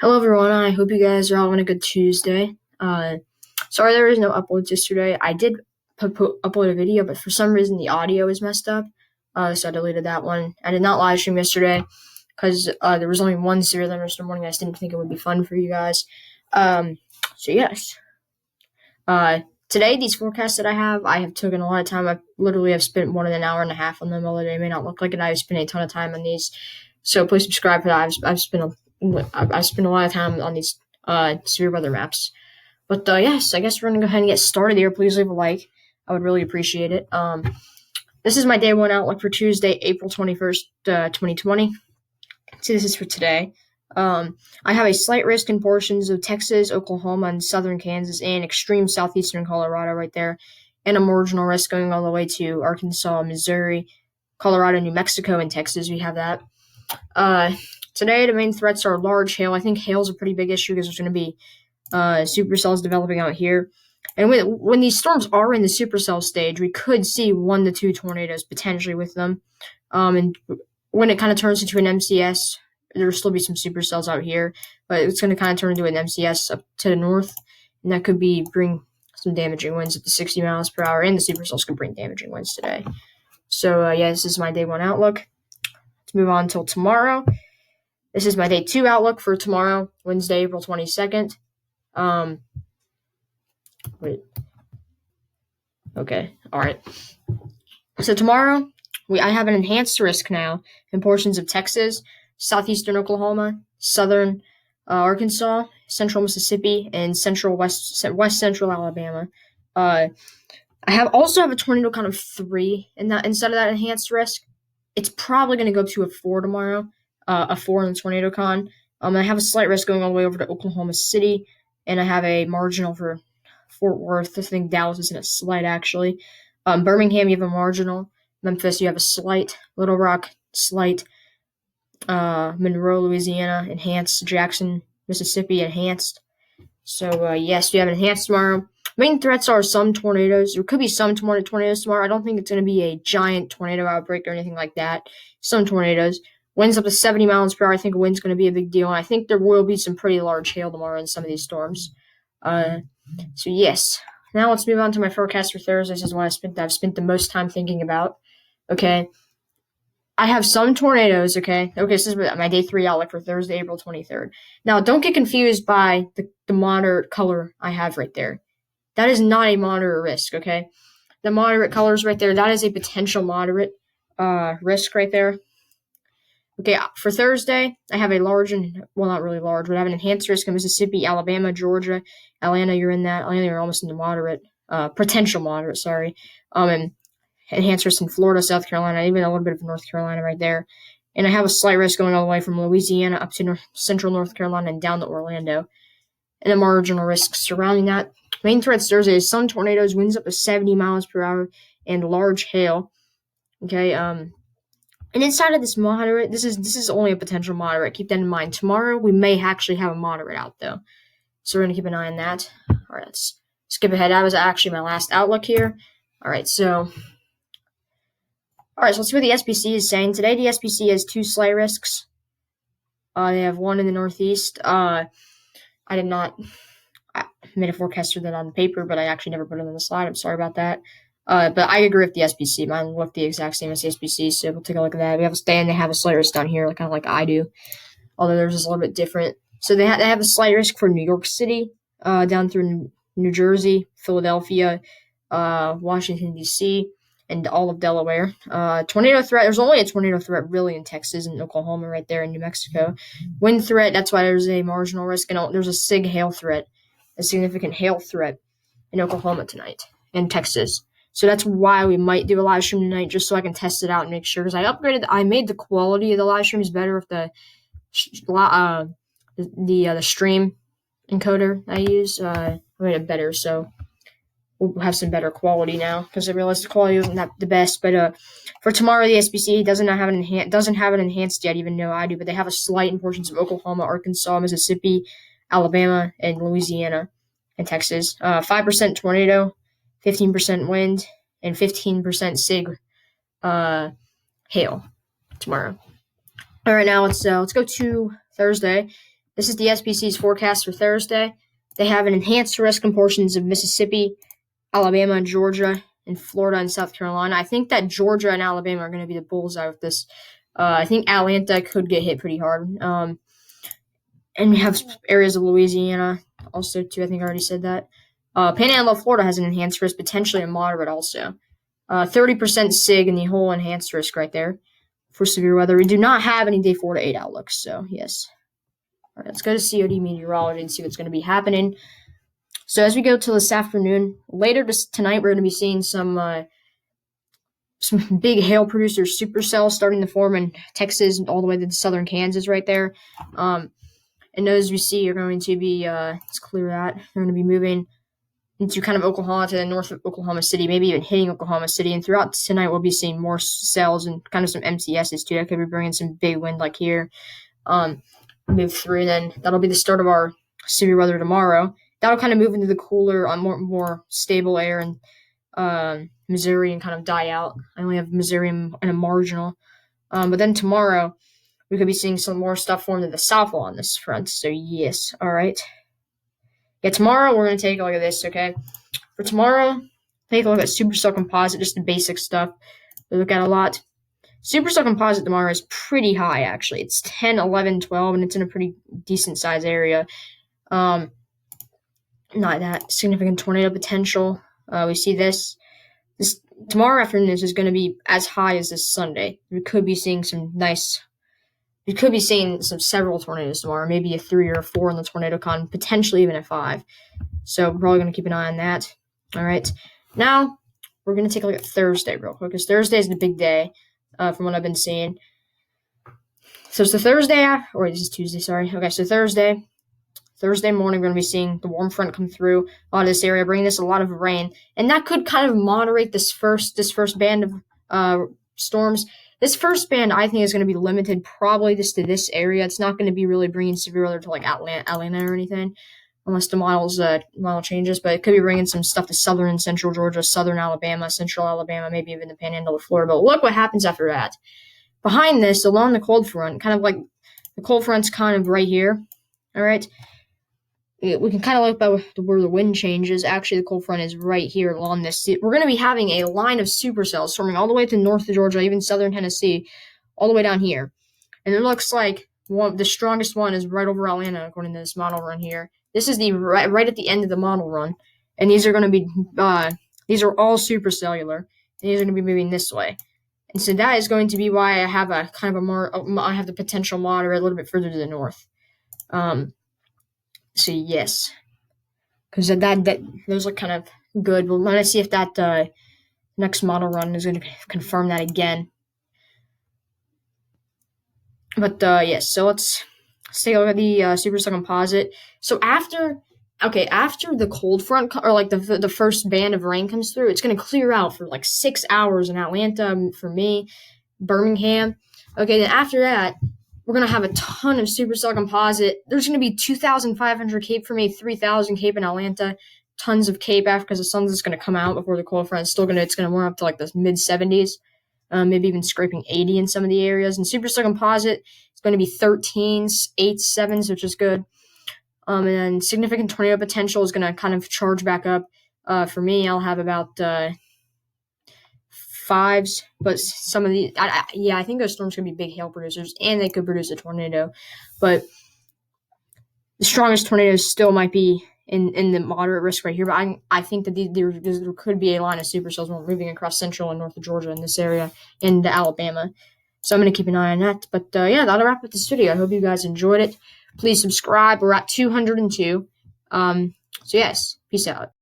Hello everyone, I hope you guys are all having a good Tuesday. Sorry there was no uploads yesterday. I did upload a video, but for some reason the audio is messed up, so I deleted that one. I did not live stream yesterday because there was only one serial the morning. I just didn't think it would be fun for you guys. So yes. Today, these forecasts that I have taken a lot of time. I literally have spent more than an hour and a half on them, although they may not look like it. I've spent a ton of time on these, so please subscribe for that. I've spent a lot of time on these severe weather maps. But yes, I guess we're gonna go ahead and get started here. Please leave a like. I would really appreciate it. This is my day one outlook for Tuesday, April 21st, 2020. So this is for today. I have a slight risk in portions of Texas, Oklahoma, and southern Kansas, and extreme southeastern Colorado right there, and a marginal risk going all the way to Arkansas, Missouri, Colorado, New Mexico, and Texas. We have that. Today, the main threats are large hail. I think hail is a pretty big issue because there's going to be supercells developing out here. And when these storms are in the supercell stage, we could see 1 to 2 tornadoes potentially with them. And when it kind of turns into an MCS, there will still be some supercells out here, but it's going to kind of turn into an MCS up to the north, and that could bring some damaging winds up to 60 miles per hour, and the supercells could bring damaging winds today. So, yeah, this is my day one outlook. Let's move on until tomorrow. This is my day two outlook for tomorrow, Wednesday, April 22nd. Wait. Okay, all right. So tomorrow, I have an enhanced risk now in portions of Texas, southeastern Oklahoma, southern Arkansas, central Mississippi, and west central Alabama. I also have a tornado count of 3 in that instead of that enhanced risk. It's probably going to go to a 4 tomorrow, a 4 in the tornado con. I have a slight risk going all the way over to Oklahoma City, and I have a marginal for Fort Worth. I think Dallas is in a slight, actually. Birmingham, you have a marginal. Memphis, you have a slight. Little Rock, slight. Monroe, Louisiana, enhanced. Jackson, Mississippi, enhanced. So, yes, we have enhanced tomorrow. Main threats are some tornadoes. There could be some tornadoes tomorrow. I don't think it's going to be a giant tornado outbreak or anything like that. Some tornadoes. Winds up to 70 miles per hour. I think wind's going to be a big deal. And I think there will be some pretty large hail tomorrow in some of these storms. So, yes. Now let's move on to my forecast for Thursday. This is what I've spent the most time thinking about. Okay. I have some tornadoes, okay? Okay, this is my day 3 outlook for Thursday, April 23rd. Now, don't get confused by the moderate color I have right there. That is not a moderate risk, okay? The moderate colors right there, that is a potential moderate risk right there. Okay, for Thursday, I have a large not really large, but I have an enhanced risk in Mississippi, Alabama, Georgia, Atlanta, you're in that. Atlanta, you're almost in the moderate, potential moderate, sorry. And enhanced risk in Florida, South Carolina, even a little bit of North Carolina right there. And I have a slight risk going all the way from Louisiana up to central North Carolina and down to Orlando. And a marginal risk surrounding that. Main threats Thursday is some tornadoes, winds up to 70 miles per hour, and large hail. Okay, and inside of this moderate, this is only a potential moderate. Keep that in mind. Tomorrow, we may actually have a moderate out, though. So we're going to keep an eye on that. All right, let's skip ahead. That was actually my last outlook here. All right, so let's see what the SPC is saying. Today, the SPC has 2 slight risks. They have 1 in the Northeast. I made a forecast for that on paper, but I actually never put it on the slide. I'm sorry about that. But I agree with the SPC. Mine look the exact same as the SPC, so we'll take a look at that. They have a slight risk down here, kind of like I do, although theirs is a little bit different. So they have a slight risk for New York City, down through New Jersey, Philadelphia, Washington, D.C., and all of Delaware. Tornado threat, there's only a tornado threat really in Texas and Oklahoma right there in New Mexico. Wind threat, that's why there's a marginal risk, and there's a significant hail threat in Oklahoma tonight and Texas. So that's why we might do a live stream tonight, just so I can test it out and make sure. Because I made the quality of the live streams better with the stream encoder I use. I made it better, so we'll have some better quality now. Because I realized the quality wasn't the best. But for tomorrow, the SBC doesn't have it enhanced yet, even though I do. But they have a slight in portions of Oklahoma, Arkansas, Mississippi, Alabama, and Louisiana, and Texas. 5% tornado. 15% wind, and 15% SIG hail tomorrow. All right, now let's go to Thursday. This is the SPC's forecast for Thursday. They have an enhanced risk in portions of Mississippi, Alabama, Georgia, and Florida and South Carolina. I think that Georgia and Alabama are going to be the bullseye with this. I think Atlanta could get hit pretty hard. And we have areas of Louisiana also, too. I think I already said that. Panhandle of Florida has an enhanced risk, potentially a moderate also. 30% SIG in the whole enhanced risk right there for severe weather. We do not have any day 4 to 8 outlooks, so yes. All right, let's go to COD meteorology and see what's going to be happening. So as we go to this afternoon, later tonight, we're going to be seeing some big hail producers, supercells starting to form in Texas all the way to southern Kansas right there. And those we see are going to be, let's clear that, they're going to be moving into kind of Oklahoma to the north of Oklahoma City, maybe even hitting Oklahoma City. And throughout tonight, we'll be seeing more cells and kind of some MCSs too. That could be bringing some big wind like here. Move through, then that'll be the start of our severe weather tomorrow. That'll kind of move into the cooler, more stable air in Missouri and kind of die out. I only have Missouri and a marginal. But then tomorrow, we could be seeing some more stuff form to the south on this front. So, yes. All right. Yeah, tomorrow we're going to take a look at this, okay? For tomorrow, take a look at supercell composite, just the basic stuff we look at a lot. Supercell composite tomorrow is pretty high, actually. It's 10, 11, 12, and it's in a pretty decent size area. Not that significant tornado potential. We see this tomorrow afternoon. This is going to be as high as this Sunday. We could be seeing some several tornadoes tomorrow, maybe a 3 or a 4 in the tornado con, potentially even a 5. So we're probably going to keep an eye on that. All right. Now we're going to take a look at Thursday real quick, because Thursday is the big day from what I've been seeing. So it's the Thursday, or this is Tuesday, sorry. Okay, so Thursday morning, we're going to be seeing the warm front come through a lot of this area, bringing us a lot of rain. And that could kind of moderate this first band of storms. This first band, I think, is going to be limited probably just to this area. It's not going to be really bringing severe weather to like Atlanta or anything, unless the model changes. But it could be bringing some stuff to southern and central Georgia, southern Alabama, central Alabama, maybe even the Panhandle of Florida. But look what happens after that. Behind this, along the cold front, kind of like the cold front's kind of right here. All right. We can kind of look at where the wind changes. Actually, the cold front is right here along this. We're going to be having a line of supercells forming all the way to north of Georgia, even southern Tennessee, all the way down here. And it looks like the strongest one is right over Atlanta, according to this model run here. This is the right at the end of the model run, and these are going to be these are all supercellular, and these are going to be moving this way. And so that is going to be why I have a kind of I have the potential moderate a little bit further to the north. So yes, because that those look kind of good. But let's see if that next model run is going to confirm that again. But yes, so let's take a look at the supercell composite. So after the cold front or like the first band of rain comes through, it's going to clear out for like 6 hours in Atlanta for me, Birmingham. Okay, then after that, we're going to have a ton of supercell composite. There's going to be 2,500 CAPE for me, 3,000 CAPE in Atlanta, tons of CAPE after because the sun's just going to come out before the cold front. It's going to warm up to like the mid-70s, maybe even scraping 80 in some of the areas. And supercell composite is going to be 13s, 8s, 7s, which is good. And then significant tornado potential is going to kind of charge back up. For me, I'll have about 5s, but some of the I think those storms could be big hail producers, and they could produce a tornado. But the strongest tornadoes still might be in the moderate risk right here. But I think that there could be a line of supercells moving across central and north of Georgia in this area into Alabama. So I'm going to keep an eye on that. But yeah, that'll wrap up this video. I hope you guys enjoyed it. Please subscribe. We're at 202. So yes, peace out.